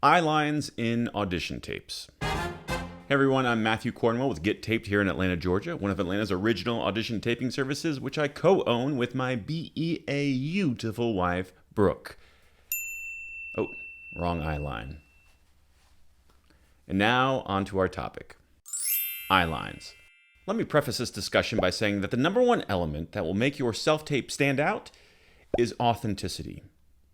Eye lines in audition tapes. Hey everyone, I'm Matthew Cornwell with Get Taped here in Atlanta, Georgia, one of Atlanta's original audition taping services, which I co-own with my beautiful wife, Brooke. Oh, wrong eye line. And now, on to our topic. Eye lines. Let me preface this discussion by saying that the number one element that will make your self-tape stand out is authenticity.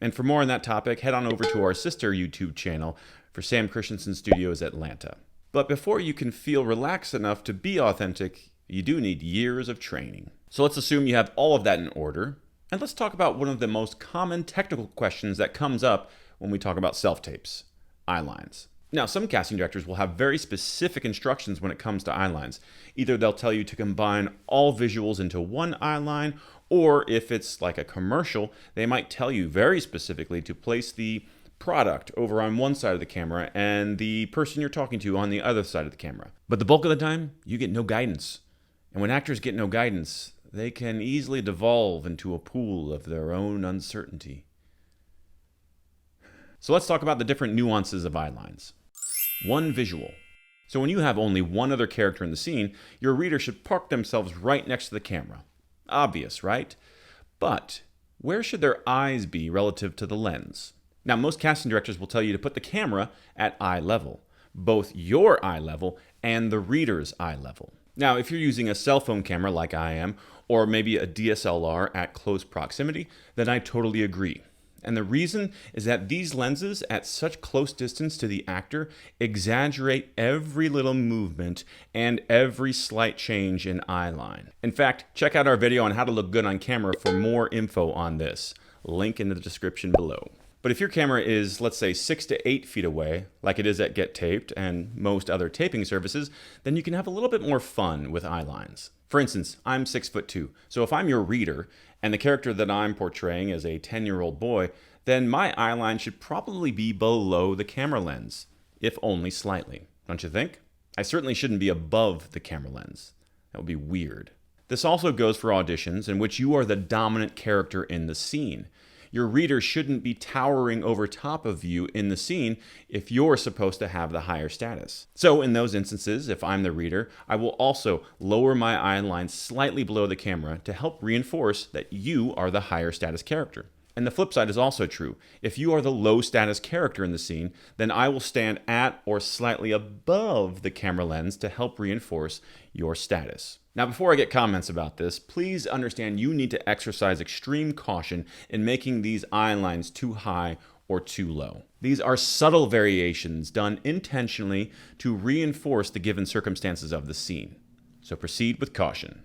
And for more on that topic, head on over to our sister YouTube channel for Sam Christensen Studios Atlanta. But before you can feel relaxed enough to be authentic, you do need years of training. So let's assume you have all of that in order, and let's talk about one of the most common technical questions that comes up when we talk about self-tapes: eye lines. Now, some casting directors will have very specific instructions when it comes to eye lines. Either they'll tell you to combine all visuals into one eye line, or if it's like a commercial, they might tell you very specifically to place the product over on one side of the camera and the person you're talking to on the other side of the camera. But the bulk of the time, you get no guidance. And when actors get no guidance, they can easily devolve into a pool of their own uncertainty. So let's talk about the different nuances of eye lines. One visual. So when you have only one other character in the scene, your reader should park themselves right next to the camera. Obvious, right? But where should their eyes be relative to the lens? Now, most casting directors will tell you to put the camera at eye level, both your eye level and the reader's eye level. Now, if you're using a cell phone camera like I am, or maybe a DSLR at close proximity, then I totally agree. And the reason is that these lenses at such close distance to the actor exaggerate every little movement and every slight change in eye line. In fact, check out our video on how to look good on camera for more info on this. Link in the description below. But if your camera is, let's say, 6 to 8 feet away, like it is at Get Taped and most other taping services, then you can have a little bit more fun with eye lines. For instance, I'm 6'2", so if I'm your reader and the character that I'm portraying is a 10-year-old boy, then my eye line should probably be below the camera lens, if only slightly. Don't you think? I certainly shouldn't be above the camera lens. That would be weird. This also goes for auditions in which you are the dominant character in the scene. Your reader shouldn't be towering over top of you in the scene if you're supposed to have the higher status. So in those instances, if I'm the reader, I will also lower my eye line slightly below the camera to help reinforce that you are the higher status character. And the flip side is also true. If you are the low status character in the scene, then I will stand at or slightly above the camera lens to help reinforce your status. Now, before I get comments about this, please understand you need to exercise extreme caution in making these eye lines too high or too low. These are subtle variations done intentionally to reinforce the given circumstances of the scene. So proceed with caution.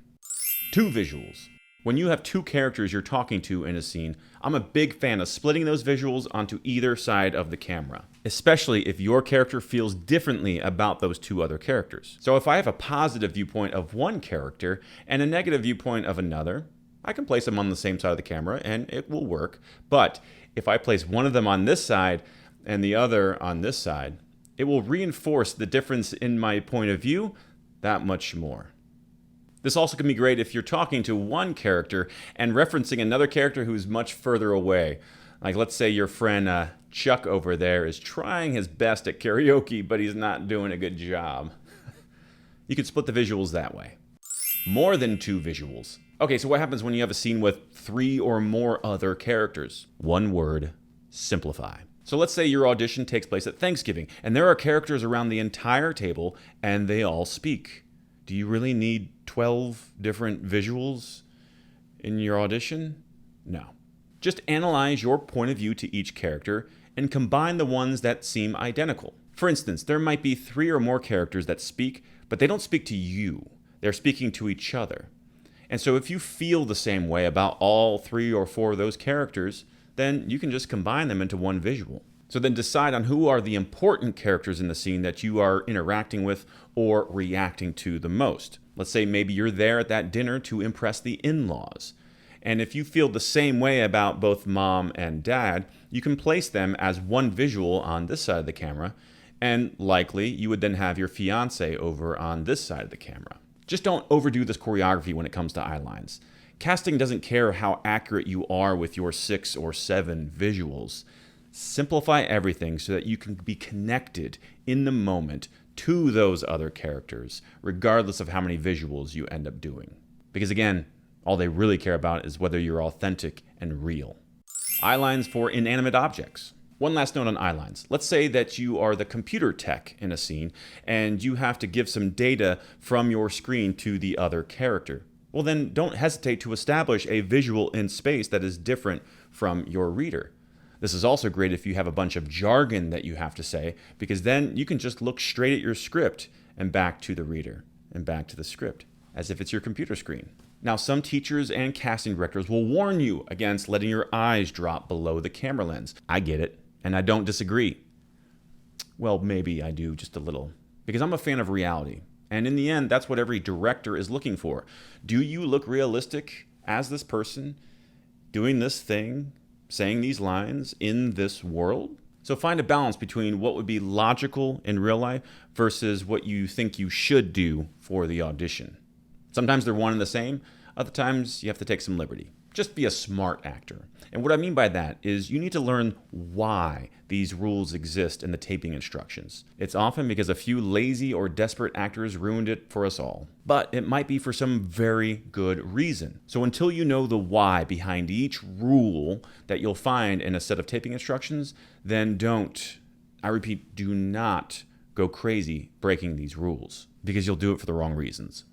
Two visuals. When you have two characters you're talking to in a scene, I'm a big fan of splitting those visuals onto either side of the camera, especially if your character feels differently about those two other characters. So if I have a positive viewpoint of one character and a negative viewpoint of another, I can place them on the same side of the camera and it will work. But if I place one of them on this side and the other on this side, it will reinforce the difference in my point of view that much more. This also can be great if you're talking to one character and referencing another character who's much further away. Like, let's say your friend Chuck over there is trying his best at karaoke, but he's not doing a good job. You could split the visuals that way. More than two visuals. Okay, so what happens when you have a scene with 3 or more other characters? One word: simplify. So let's say your audition takes place at Thanksgiving, and there are characters around the entire table, and they all speak. Do you really need 12 different visuals in your audition? No. Just analyze your point of view to each character and combine the ones that seem identical. For instance, there might be 3 or more characters that speak, but they don't speak to you. They're speaking to each other. And so if you feel the same way about all 3 or 4 of those characters, then you can just combine them into one visual. So then decide on who are the important characters in the scene that you are interacting with or reacting to the most. Let's say maybe you're there at that dinner to impress the in-laws. And if you feel the same way about both mom and dad, you can place them as one visual on this side of the camera, and likely you would then have your fiance over on this side of the camera. Just don't overdo this choreography when it comes to eye lines. Casting doesn't care how accurate you are with your 6 or 7 visuals. Simplify everything so that you can be connected in the moment to those other characters, regardless of how many visuals you end up doing. Because again, all they really care about is whether you're authentic and real. Eye lines for inanimate objects. One last note on eye lines. Let's say that you are the computer tech in a scene and you have to give some data from your screen to the other character. Well, then don't hesitate to establish a visual in space that is different from your reader. This is also great if you have a bunch of jargon that you have to say, because then you can just look straight at your script and back to the reader and back to the script as if it's your computer screen. Now, some teachers and casting directors will warn you against letting your eyes drop below the camera lens. I get it, and I don't disagree. Well, maybe I do just a little, because I'm a fan of reality. And in the end, that's what every director is looking for. Do you look realistic as this person doing this thing, saying these lines in this world? So find a balance between what would be logical in real life versus what you think you should do for the audition. Sometimes they're one and the same. Other times you have to take some liberty. Just be a smart actor. And what I mean by that is you need to learn why these rules exist in the taping instructions. It's often because a few lazy or desperate actors ruined it for us all. But it might be for some very good reason. So until you know the why behind each rule that you'll find in a set of taping instructions, then don't, I repeat, do not go crazy breaking these rules, because you'll do it for the wrong reasons.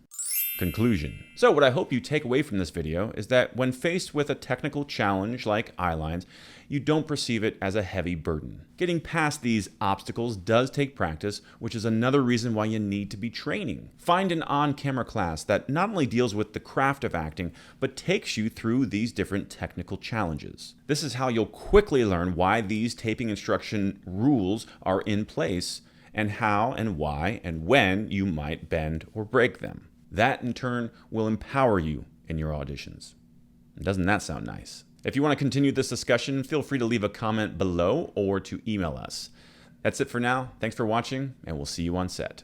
Conclusion. So what I hope you take away from this video is that when faced with a technical challenge like eye lines, you don't perceive it as a heavy burden. Getting past these obstacles does take practice, which is another reason why you need to be training. Find an on-camera class that not only deals with the craft of acting, but takes you through these different technical challenges. This is how you'll quickly learn why these taping instruction rules are in place, and how and why and when you might bend or break them. That, in turn, will empower you in your auditions. Doesn't that sound nice? If you want to continue this discussion, feel free to leave a comment below or to email us. That's it for now. Thanks for watching, and we'll see you on set.